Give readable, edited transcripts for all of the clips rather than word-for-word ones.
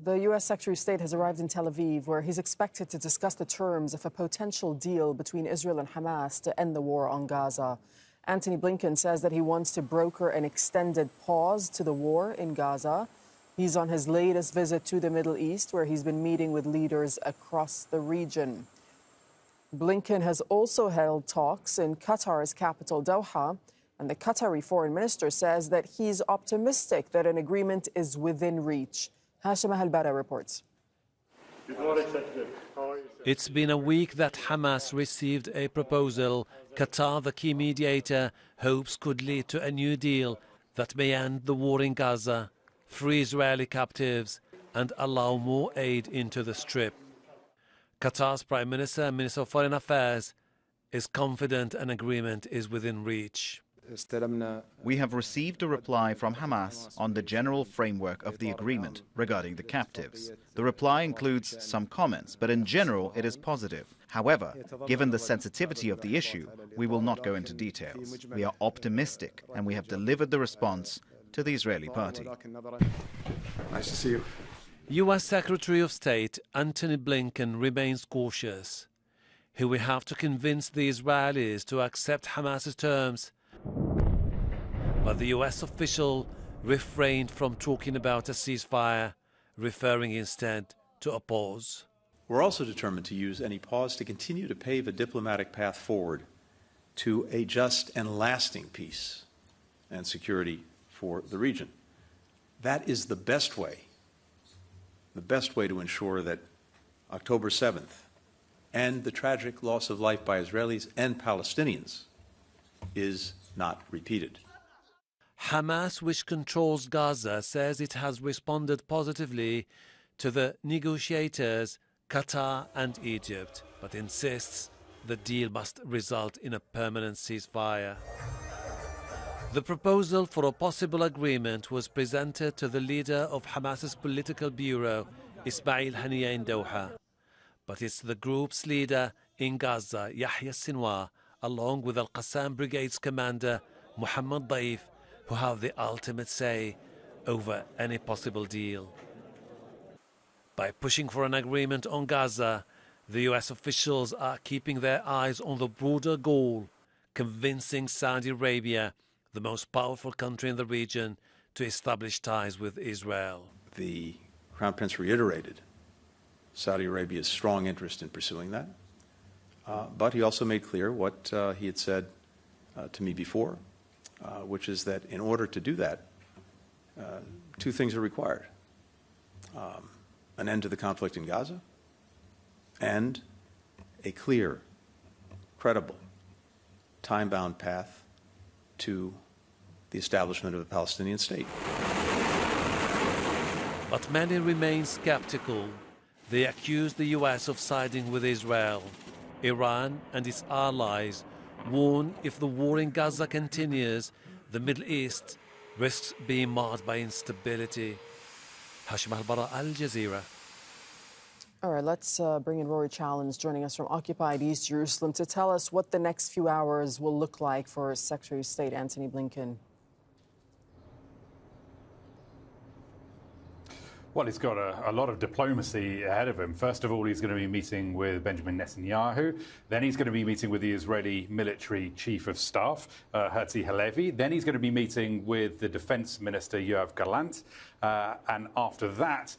The U.S. Secretary of State has arrived in Tel Aviv, where he's expected to discuss the terms of a potential deal between Israel and Hamas to end the war on Gaza. Antony Blinken says that he wants to broker an extended pause to the war in Gaza. He's on his latest visit to the Middle East, where he's been meeting with leaders across the region. Blinken has also held talks in Qatar's capital, Doha, and the Qatari foreign minister says that he's optimistic that an agreement is within reach. Hashim Al-Bara reports. It's been a week that Hamas received a proposal Qatar, the key mediator, hopes could lead to a new deal that may end the war in Gaza, free Israeli captives and allow more aid into the Strip. Qatar's Prime Minister and Minister of Foreign Affairs is confident an agreement is within reach. We have received a reply from Hamas on the general framework of the agreement regarding the captives. The reply includes some comments, but in general it is positive. However, given the sensitivity of the issue, we will not go into details. We are optimistic and we have delivered the response to the Israeli party. Nice to see you. U.S. Secretary of State Antony Blinken remains cautious. He will have to convince the Israelis to accept Hamas's terms. But the U.S. official refrained from talking about a ceasefire, referring instead to a pause. We're also determined to use any pause to continue to pave a diplomatic path forward to a just and lasting peace and security for the region. That is the best way to ensure that October 7th and the tragic loss of life by Israelis and Palestinians is not repeated. Hamas, which controls Gaza, says it has responded positively to the negotiators, Qatar and Egypt, but insists the deal must result in a permanent ceasefire. The proposal for a possible agreement was presented to the leader of Hamas's political bureau, Ismail Haniyeh, in Doha. But it's the group's leader in Gaza, Yahya Sinwar, along with Al-Qassam Brigade's commander, Mohammed Daif, who have the ultimate say over any possible deal. By pushing for an agreement on Gaza, the US officials are keeping their eyes on the broader goal, convincing Saudi Arabia, the most powerful country in the region, to establish ties with Israel. The Crown Prince reiterated Saudi Arabia's strong interest in pursuing that, but he also made clear what he had said to me before, which is that in order to do that, two things are required. An end to the conflict in Gaza and a clear, credible, time-bound path to the establishment of a Palestinian state. But many remain skeptical. They accuse the US of siding with Israel. Iran and its allies warn if the war in Gaza continues, the Middle East risks being marred by instability. Hashim Al-Bara, Al Jazeera. All right, let's bring in Rory, Challands, joining us from occupied East Jerusalem to tell us what the next few hours will look like for Secretary of State Antony Blinken. Well, he's got a lot of diplomacy ahead of him. First of all, he's going to be meeting with Benjamin Netanyahu. Then he's going to be meeting with the Israeli military chief of staff, Herzi Halevi. Then he's going to be meeting with the defense minister, Yoav Gallant. And after that,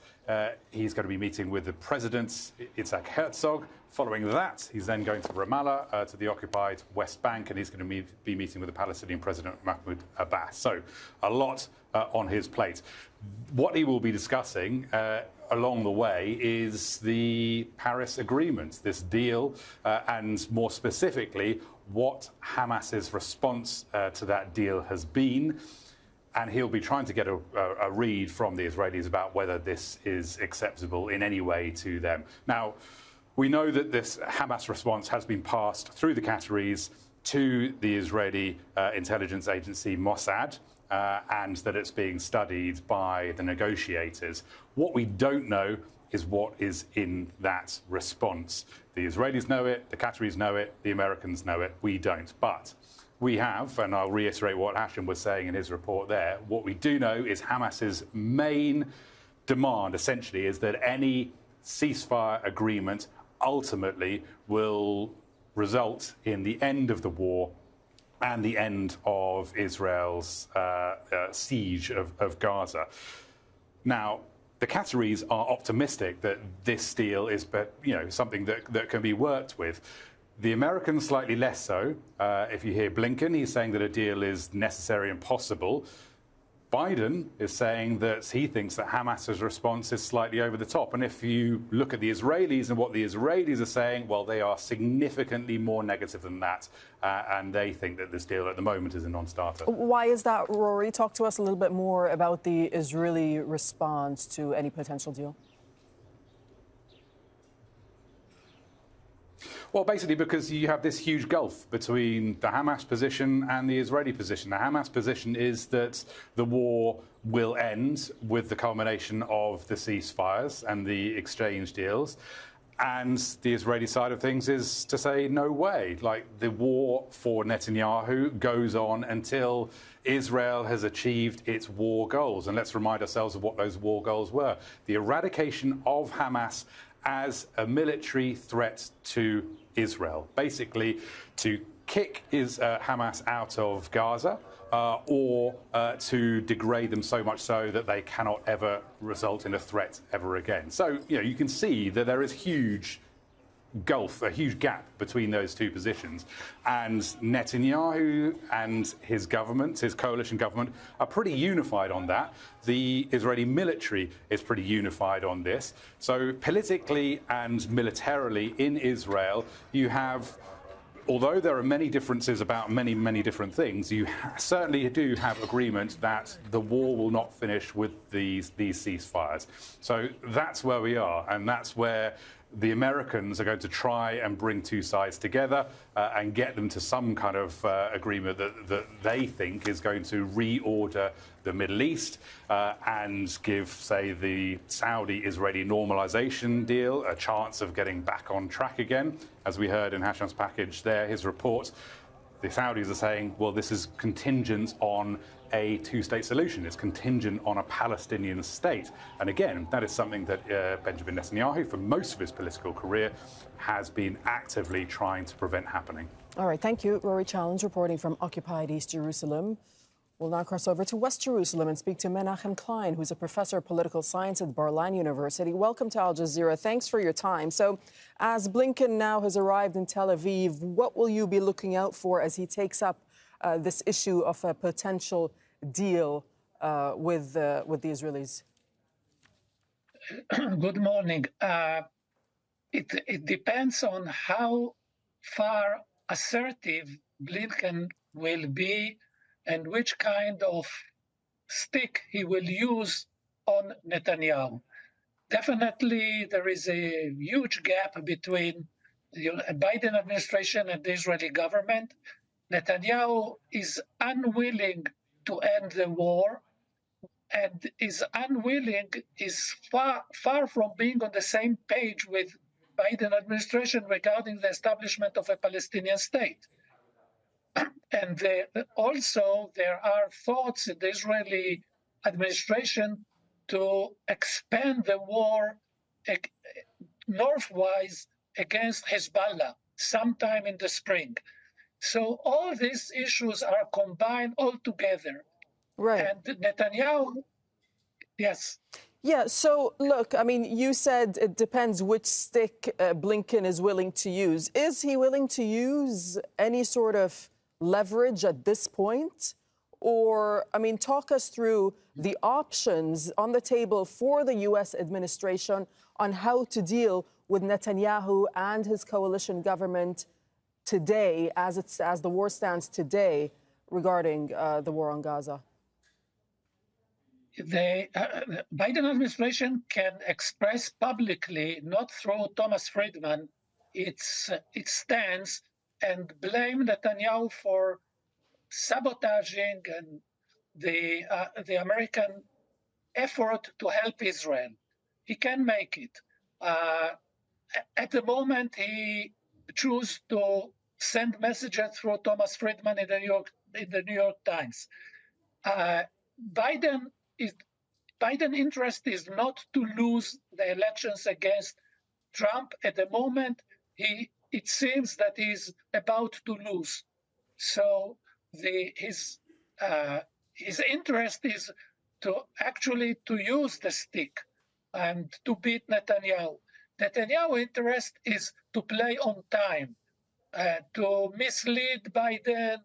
he's going to be meeting with the president, Yitzhak Herzog. Following that, he's then going to Ramallah, to the occupied West Bank, and he's going to be meeting with the Palestinian president, Mahmoud Abbas. So a lot on his plate. What he will be discussing along the way is the Paris Agreement, this deal, and more specifically, what Hamas's response to that deal has been. And he'll be trying to get a read from the Israelis about whether this is acceptable in any way to them. Now, we know that this Hamas response has been passed through the Qataris to the Israeli intelligence agency Mossad, and that it's being studied by the negotiators. What we don't know is what is in that response. The Israelis know it, the Qataris know it, the Americans know it, we don't. But we have, and I'll reiterate what Hashim was saying in his report there, what we do know is Hamas's main demand, essentially, is that any ceasefire agreement ultimately will result in the end of the war and the end of Israel's siege of Gaza. Now, the Qataris are optimistic that this deal is, something that can be worked with. The Americans slightly less so. If you hear Blinken, he's saying that a deal is necessary and possible. Biden is saying that he thinks that Hamas's response is slightly over the top. And if you look at the Israelis and what the Israelis are saying, well, they are significantly more negative than that. And they think that this deal at the moment is a non-starter. Why is that, Rory? Talk to us a little bit more about the Israeli response to any potential deal. Well, basically because you have this huge gulf between the Hamas position and the Israeli position. The Hamas position is that the war will end with the culmination of the ceasefires and the exchange deals. And the Israeli side of things is to say, no way. Like, the war for Netanyahu goes on until Israel has achieved its war goals. And let's remind ourselves of what those war goals were. The eradication of Hamas as a military threat to Israel, basically to kick Hamas out of Gaza or to degrade them so much so that they cannot ever result in a threat ever again. So, you can see that there is huge gap between those two positions. And Netanyahu and his government, his coalition government, are pretty unified on that. The Israeli military is pretty unified on this. So politically and militarily in Israel, you have, although there are many differences about many, many different things, you certainly do have agreement that the war will not finish with these ceasefires. So that's where we are, and that's where the Americans are going to try and bring two sides together and get them to some kind of agreement that they think is going to reorder the Middle East and give, say, the Saudi-Israeli normalization deal a chance of getting back on track again. As we heard in Hasham's package there, his report, the Saudis are saying, well, this is contingent on a two-state solution. It's contingent on a Palestinian state. And again, that is something that Benjamin Netanyahu, for most of his political career, has been actively trying to prevent happening. All right, thank you. Rory Challands reporting from occupied East Jerusalem. We'll now cross over to West Jerusalem and speak to Menachem Klein, who's a professor of political science at Bar-Ilan University. Welcome to Al Jazeera. Thanks for your time. So, as Blinken now has arrived in Tel Aviv, what will you be looking out for as he takes up this issue of a potential deal with the Israelis? Good morning. It depends on how far assertive Blinken will be and which kind of stick he will use on Netanyahu. Definitely, there is a huge gap between the Biden administration and the Israeli government. Netanyahu is unwilling to end the war, and is far from being on the same page with Biden administration regarding the establishment of a Palestinian state. And also there are thoughts in the Israeli administration to expand the war northwise against Hezbollah sometime in the spring. So all these issues are combined all together. Right. And Netanyahu, yes. Yeah, so look, I mean, you said it depends which stick Blinken is willing to use. Is he willing to use any sort of leverage at this point? Or, I mean, talk us through the options on the table for the U.S. administration on how to deal with Netanyahu and his coalition government today, as the war stands today, regarding the war on Gaza. The Biden administration can express publicly, not through Thomas Friedman, its stance and blame Netanyahu for sabotaging and the American effort to help Israel. He can make it. At the moment, he chose to send messages through Thomas Friedman in the New York Times. Biden Biden's interest is not to lose the elections against Trump. At the moment, it seems that he's about to lose. So his interest is to actually to use the stick and to beat Netanyahu. Netanyahu's interest is to play on time, to mislead Biden,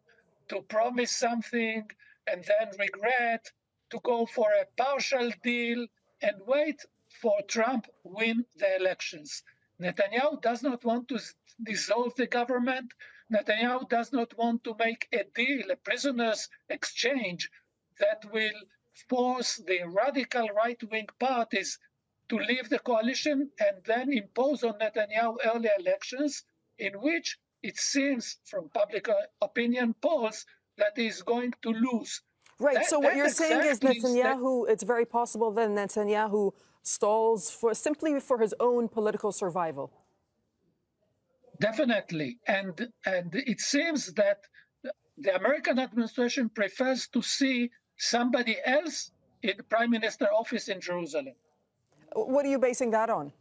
to promise something and then regret, to go for a partial deal and wait for Trump win the elections. Netanyahu does not want to dissolve the government. Netanyahu does not want to make a deal, a prisoners exchange that will force the radical right-wing parties to leave the coalition and then impose on Netanyahu early elections in which it seems from public opinion polls that he's going to lose. Right, so what you're saying is Netanyahu, it's very possible then Netanyahu stalls simply for his own political survival. Definitely, and it seems that the American administration prefers to see somebody else in the Prime Minister office in Jerusalem. What are you basing that on?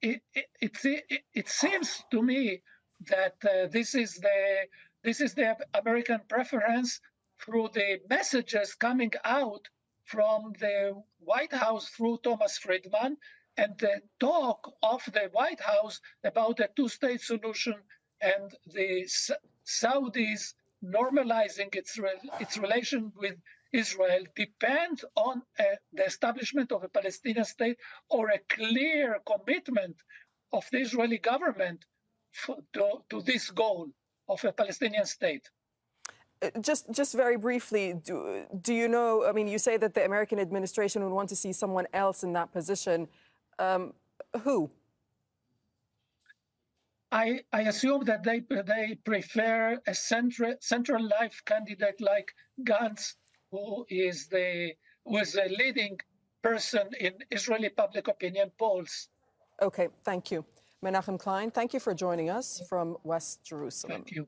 It seems to me that this is the American preference through the messages coming out from the White House through Thomas Friedman and the talk of the White House about a two-state solution and the Saudis normalizing its relation with Israel depends on the establishment of a Palestinian state or a clear commitment of the Israeli government to this goal of a Palestinian state. Just very briefly, do you know, I mean, you say that the American administration would want to see someone else in that position. Who? I assume that they prefer a central life candidate like Gantz, who is a leading person in Israeli public opinion polls. Okay, thank you. Menachem Klein, thank you for joining us from West Jerusalem. Thank you.